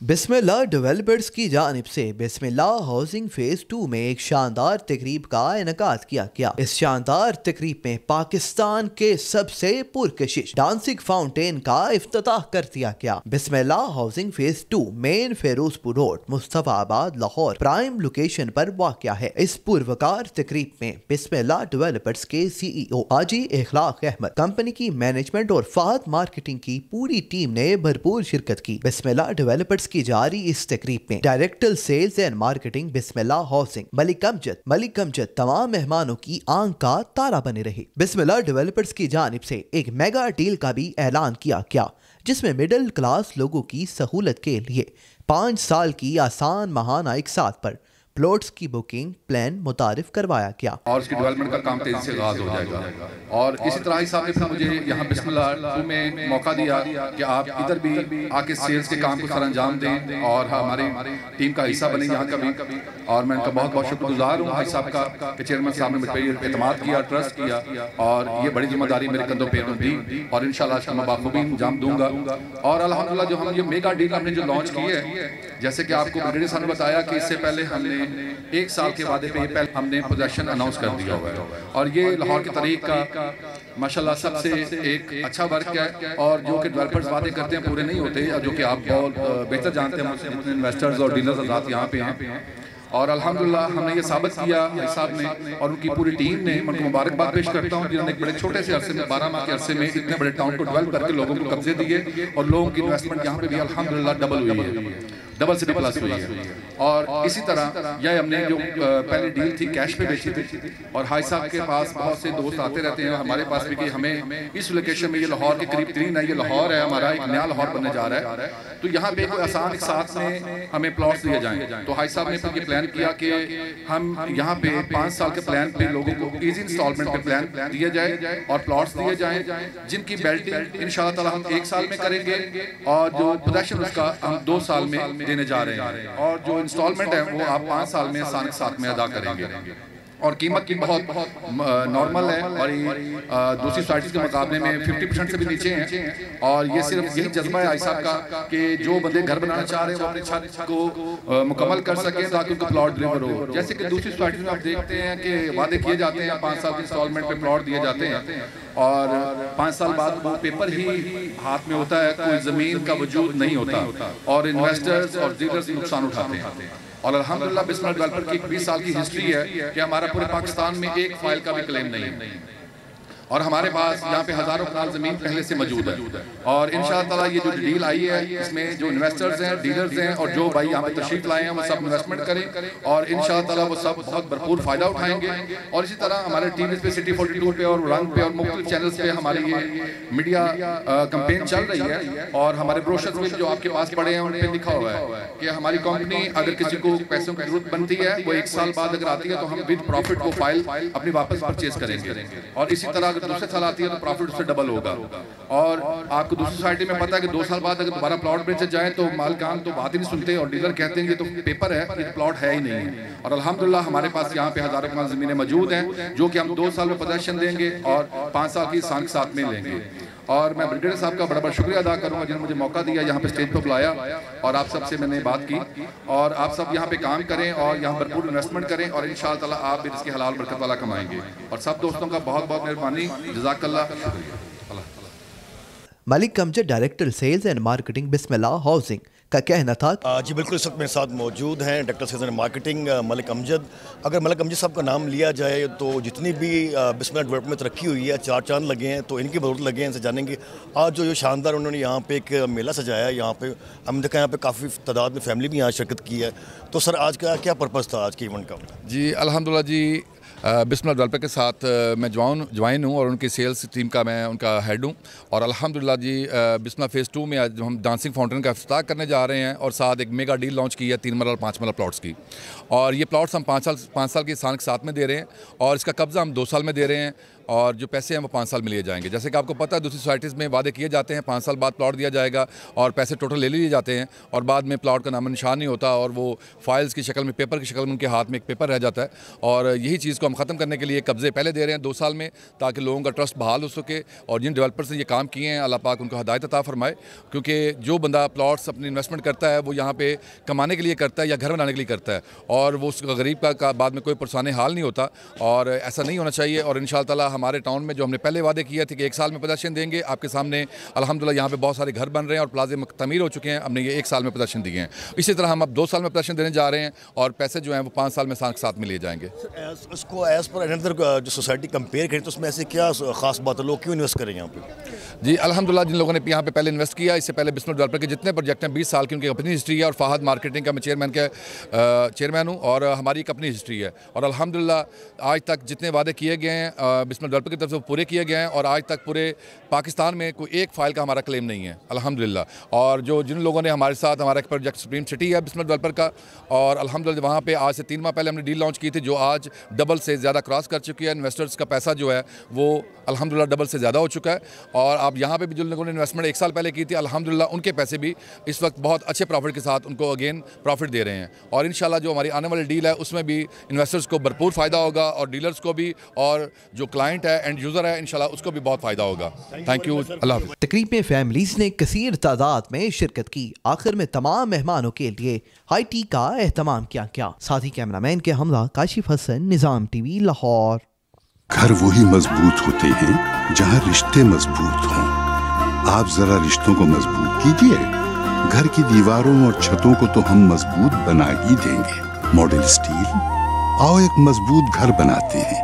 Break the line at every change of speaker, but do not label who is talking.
बिस्मिल्लाह developers की जानिब से बिस्मिल्लाह हाउसिंग फेज 2 में एक शानदार तकरीब का इनेकाद किया गया। इस शानदार तकरीब में पाकिस्तान के सबसे पुरकशिश डांसिंग फाउंटेन का इफ्तिताह कर दिया गया। Bismillah housing phase 2 main Ferozepur road, Mustafabad, Lahore prime location पर वाक़या है। इस पुरवकार तकरीब में बिस्मिल्लाह डेवलपर्स के CEO हाजी इखलाक अहमद, कंपनी की मैनेजमेंट और फहद मार्केटिंग की पूरी टीम ने भरपूर शिरकत की। बिस्मिल्लाह डेवलपर्स की जारी इस तकरीब में director sales and marketing Bismillah Housing Malik Amjad तमाम मेहमानों की आंख का तारा बने रहे। बिस्मिल्लाह डेवलपर्स की जानिब से एक मेगा डील का भी ऐलान किया गया, जिसमें मिडिल क्लास लोगों की सहूलत के लिए 5 साल की आसान महाना इकसात पर प्लॉट्स की बुकिंग प्लान मुतारिफ करवाया गया
और उसकी डेवलपमेंट का काम तेजी से आगाज हो जाएगा। और इसी तरह ही साहब ने मुझे यहाँ बिस्मिल्लाह में मौका दिया कि आप इधर भी आके सेल्स के काम को सर अंजाम दें और हमारी टीम का हिस्सा बने यहाँ का भी। और मैं इनका बहुत बहुत शुक्रगुजार हूँ भाई साहब का कि चेयरमैन साहब ने मुझ पर एतमाद किया, ट्रस्ट किया और ये बड़ी जिम्मेदारी मेरे कंधों पर दी और इंशाल्लाह इसका मैं बाखूबी अंजाम दूंगा। और अल्हम्दुलिल्लाह जो हम ये मेगा डील हमने जो लॉन्च की है, जैसे कि आपको ब्रिगेडियर साहब ने बताया कि इससे पहले हमने 1 साल के वादे पे पहले हमने पोजेशन अनाउंस कर दिया हुआ है और ये लाहौर की तारीख का माशाल्लाह सबसे एक अच्छा वर्क है। और जो कि डेवलपर्स वादे करते हैं पूरे नहीं होते, जो कि आप बहुत बेहतर जानते हैं जितने इन्वेस्टर्स और डीलर्स आजाद यहाँ पे हैं। और अल्हम्दुलिल्लाह हमने ये साबित किया भाई साहब ने और उनकी पूरी टीम ने। मैं उनको मुबारकबाद पेश करता हूँ जिन्होंने एक बड़े छोटे से अरसे में 12 माह के अरसे में इतने बड़े टाउन को डेवलप करके लोगों को कब्जे दिए और लोगों की इन्वेस्टमेंट यहाँ पे भी अल्हम्दुलिल्लाह डबल हुई है, डबल से प्लस हुई है। और इसी तरह यह हमने जो पहले डील थी कैश पे बेची थी और हाई साहब के पास बहुत से दोस्त आते रहते हैं हमारे पास भी कि हमें इस लोकेशन में, ये लाहौर के करीब तरीन है, ये लाहौर है हमारा, एक नया लाहौर बनने जा रहा है, तो यहाँ पे कोई आसान एक साथ में हमें प्लॉट्स दिए जाएं। तो हाई साहब ने फिर ये प्लान किया कि हम यहाँ पे 5 साल के प्लान पे लोगों को इजी इंस्टॉलमेंट पे प्लान दिया जाए और प्लॉट्स दिए जाएं, जिनकी बेल्टिंग इंशाल्लाह ताला हम 1 साल में करेंगे और जो पोजेशन उसका हम 2 साल में देने जा रहे हैं और जो इंस्टॉलमेंट है वो आप 5 साल में आसान के साथ में अदा करेंगे। और कीमत की बहुत नॉर्मल है और दूसरी साइट्स के मुकाबले में 50% से भी नीचे हैं। और ये सिर्फ यही जज्बा है आई साहब का कि जो बंदे घर बनाना चाह रहे हैं वो अपनी छत को मुकम्मल कर सकें ताकि उनको प्लॉट डिलीवर हो। जैसे कि दूसरी साइट्स में आप देखते हैं कि वादे किए जाते हैं, 5 साल के इंस्टॉलमेंट पे प्लॉट दिए जाते हैं और 5 साल बाद वो पेपर ही हाथ में होता है, कोई जमीन का वजूद नहीं होता और इन्वेस्टर्स और डीलर्स नुकसान उठाते हैं। और अल्हम्दुलिल्लाह बिस्मिल्लाह डेवलपर की 20 साल की हिस्ट्री है कि हमारा पूरे पाकिस्तान में एक फाइल का भी क्लेम नहीं है और हमारे पास यहाँ पे हजारों कनाल जमीन पहले से मौजूद है। और इंशाअल्लाह ताला ये जो डील आई है इसमें जो इन्वेस्टर्स हैं, डीलर्स हैं और जो भाई यहाँ पे तशरीफ लाए हैं वो सब इन्वेस्टमेंट करें और इंशाअल्लाह ताला वो सब बहुत भरपूर फायदा उठाएंगे। और इसी तरह हमारे टीवी पे सिटी 42 पे और रंग पे और मुख्तलिफ चैनल्स पे हमारी ये मीडिया कैंपेन चल रही है और हमारे ब्रोशर्स में जो आपके पास पड़े हैं उन पे लिखा हुआ है कि हमारी कंपनी अगर किसी को पैसों की जरूरत बनती है वो 1 साल बाद अगर आती है तो हम विद प्रॉफिट वो फाइल अपनी वापस परचेज करेंगे और इसी तरह अगर दूसरे साल आती है तो प्रॉफिट उससे डबल होगा। और आपको दूसरी सोसाइटी में पता है कि 2 साल बाद अगर दोबारा प्लॉट बेचे जाए तो मालकान तो बात ही नहीं सुनते और डीलर कहते हैं ये तो पेपर है, ये प्लॉट है ही नहीं है। और अल्हम्दुलिल्लाह हमारे पास यहाँ पे हजारों कनाल जमीनें मौजूद हैं जो कि हम 2 साल में पोजेशन देंगे और 5 साल की सांख साथ में लेंगे। और मैं ब्रिगेडियर साहब का बड़ा बड़ा शुक्रिया अदा करूंगा जिन्होंने मुझे मौका दिया, यहाँ पे स्टेज पर बुलाया और आप सबसे मैंने बात की और आप सब यहाँ पे काम करें और यहाँ भरपूर इन्वेस्टमेंट करें और इंशाअल्लाह ताला आप भी इसकी हलाल बरकत वाला कमाएंगे। और सब दोस्तों का बहुत बहुत मेहरबानी, जज़ाकल्लाह, शुक्रिया।
Malik Amjad director sales and marketing Bismillah Housing का कहना था
जी बिल्कुल, इस वक्त मेरे साथ मौजूद हैं director sales and marketing Malik Amjad. अगर मलिक अमजद साहब का नाम लिया जाए तो जितनी भी बिस्मिल्लाह डेवलपमेंट रखी हुई है, 4 चांद लगे हैं, तो इनकी बदौलत लगे हैं। इनसे जानेंगे आज जो शानदार उन्होंने यहाँ पे एक मेला सजाया है, यहाँ पे हम देखा यहाँ पे काफ़ी तादाद में फैमिली भी यहाँ शिरकत की है। तो सर आज का क्या पर्पज़ था आज के इवेंट का?
जी अल्हम्दुलिल्लाह जी, बिस्मिल्लाह डेवलपर के साथ मैं ज्वाइन हूँ और उनकी सेल्स टीम का मैं उनका हेड हूँ। और अल्हम्दुलिल्लाह जी बिस्मिल्लाह फेज़ 2 में आज हम डांसिंग फाउंटेन का इफ्तिताह करने जा रहे हैं और साथ एक मेगा डील लॉन्च की है 3 मरला 5 मरला प्लॉट्स की। और ये प्लॉट्स हम 5 साल की सांख साथ में दे रहे हैं और इसका कब्ज़ा हम 2 साल में दे रहे हैं और जो पैसे हैं वो 5 साल में लिए जाएंगे। जैसे कि आपको पता है दूसरी सोसाइटीज़ में वादे किए जाते हैं, 5 साल बाद प्लॉट दिया जाएगा और पैसे टोटल ले लिए जाते हैं और बाद में प्लॉट का नाम निशान नहीं होता और वो फाइल्स की शक्ल में, पेपर की शक्ल में उनके हाथ में एक पेपर रह जाता है। और यही चीज़ को हम ख़त्म करने के लिए कब्जे पहले दे रहे हैं 2 साल में, ताकि लोगों का ट्रस्ट बहाल हो सके। और जिन डेवलपर्स ने ये काम किए हैं अल्लाह पाक उनको हिदायत अता फरमाए, क्योंकि जो बंदा प्लॉट्स अपनी इन्वेस्टमेंट करता है वो यहाँ पे कमाने के लिए करता है या घर बनाने के लिए करता है, और वो उसका गरीब का बाद में कोई परेशानी हाल नहीं होता, और ऐसा नहीं होना चाहिए। और इंशाअल्लाह ताला हमारे टाउन में जो हमने पहले वादे किए थे कि 1 साल में प्रदर्शन देंगे, आपके सामने अल्हम्दुलिल्लाह यहाँ पे बहुत सारे घर बन रहे हैं और प्लाजे तमीर हो चुके हैं, हमने ये 1 साल में प्रदर्शन दिए हैं। इसी तरह हम अब 2 साल में प्रदर्शन देने जा रहे हैं और पैसे जो हैं वो 5 साल में साथ में लिए जाएंगे।
इसको एज पर अनदर जो सोसाइटी कंपेयर करें तो उसमें ऐसे क्या खास बात है, लोग क्यों इन्वेस्ट करें यहाँ पे?
जी अल्हम्दुलिल्लाह, जिन लोगों ने यहाँ पे पहले इन्वेस्ट किया, इससे पहले बिस्मिल डेवलपर के जितने प्रोजेक्ट हैं 20 साल की उनकी अपनी हिस्ट्री है, और फहद मार्केटिंग का मैं चेयरमैन हूँ और हमारी एक अपनी हिस्ट्री है। और अल्हम्दुलिल्लाह आज तक जितने वादे किए गए हैं बिस्मिल डेवलपर की तरफ से वो पूरे किए गए हैं, और आज तक पूरे पाकिस्तान में कोई एक फाइल का हमारा क्लेम नहीं है अल्हम्दुलिल्लाह। और जिन लोगों ने हमारे साथ, हमारा एक प्रोजेक्ट सुप्रीम सिटी है बिस्मिल डेवलपर का, और अल्हम्दुलिल्लाह वहाँ पे आज से 3 माह पहले हमने डील लॉन्च की थी जो आज डबल से ज़्यादा क्रॉस कर चुकी है। इन्वेस्टर्स का पैसा जो है वो अल्हम्दुलिल्लाह डबल से ज़्यादा हो चुका है, और आप यहाँ पे भी जिन लोगों ने इन्वेस्टमेंट 1 साल पहले की थी अल्हम्दुलिल्लाह उनके पैसे भी इस वक्त बहुत अच्छे प्रॉफिट के साथ उनको अगेन प्रॉफिट दे रहे हैं। और इंशाल्लाह जो हमारी आने वाली डील है उसमें भी इन्वेस्टर्स को भरपूर फ़ायदा होगा, और डीलर्स को भी, और जो क्लाइंट है एंड यूज़र है इंशाल्लाह उसको भी बहुत फ़ायदा होगा। थैंक यू, अल्लाह हाफ़िज़।
तकरीब में फैमिलीज ने कसीर तादाद में शिरकत की। आखिर में तमाम मेहमानों के लिए हाई टी का एहतमाम किया गया। साथ ही कैमरामैन के हमला काशिफ हसन, निज़ाम टीवी, लाहौर।
घर वही मजबूत होते हैं जहाँ रिश्ते मजबूत हों। आप जरा रिश्तों को मजबूत कीजिए। घर की दीवारों और छतों को तो हम मजबूत बना ही देंगे। मॉडल स्टील, आओ एक मजबूत घर बनाते हैं।